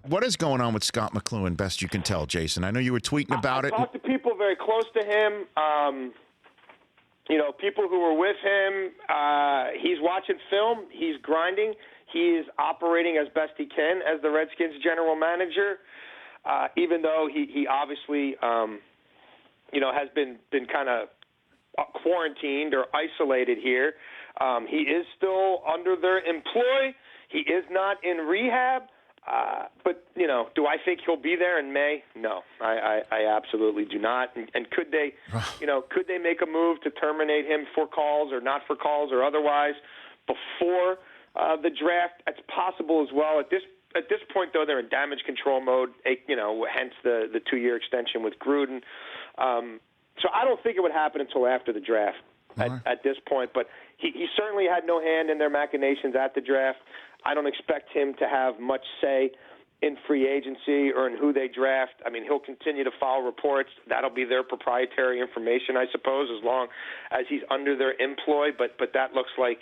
What is going on with Scott McCloughan, best you can tell, Jason? I know you were tweeting about it. I talked to people very close to him. People who were with him. He's watching film. He's grinding. He is operating as best he can as the Redskins general manager, even though he obviously, has been kind of quarantined or isolated here. He is still under their employ. He is not in rehab. But, do I think he'll be there in May? No, I absolutely do not. And could they, could they make a move to terminate him for cause or not for cause or otherwise before the draft? That's possible as well. At this point, though, they're in damage control mode, hence the 2-year extension with Gruden. So I don't think it would happen until after the draft at this point. But he certainly had no hand in their machinations at the draft. I don't expect him to have much say in free agency or in who they draft. I mean, he'll continue to follow reports. That'll be their proprietary information, I suppose, as long as he's under their employ. But that looks like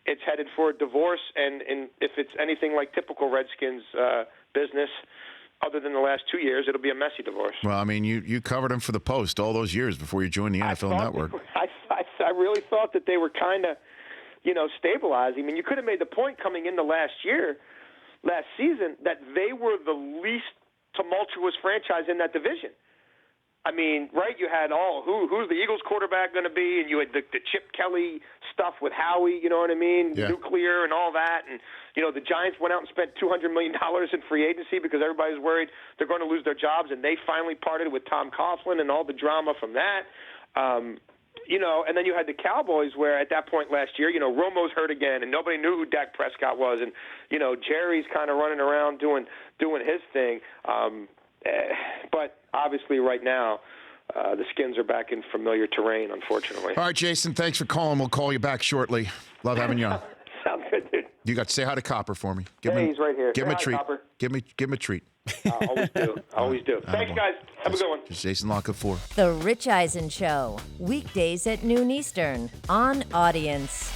it's headed for a divorce. And if it's anything like typical Redskins business, other than the last 2 years, it'll be a messy divorce. Well, I mean, you covered him for the Post all those years before you joined the NFL Network. I really thought that they were kind of, stabilizing. I mean, you could have made the point coming into last season, that they were the least tumultuous franchise in that division. I mean, right? You had who's the Eagles quarterback going to be, and you had the Chip Kelly stuff with Howie, you know what I mean? Yeah. Nuclear and all that. And, the Giants went out and spent $200 million in free agency because everybody's worried they're going to lose their jobs, and they finally parted with Tom Coughlin and all the drama from that. And then you had the Cowboys where at that point last year, Romo's hurt again and nobody knew who Dak Prescott was. And, Jerry's kind of running around doing his thing. But obviously right now, the Skins are back in familiar terrain, unfortunately. All right, Jason, thanks for calling. We'll call you back shortly. Love having you on. Sounds good, dude. You got to say hi to Copper for me. He's right here. Give him a Hi, treat. Copper. Give him a treat. Always do. Thanks, guys. Have a good one. It's Jason LaCanfora. The Rich Eisen Show, weekdays at noon Eastern on Audience.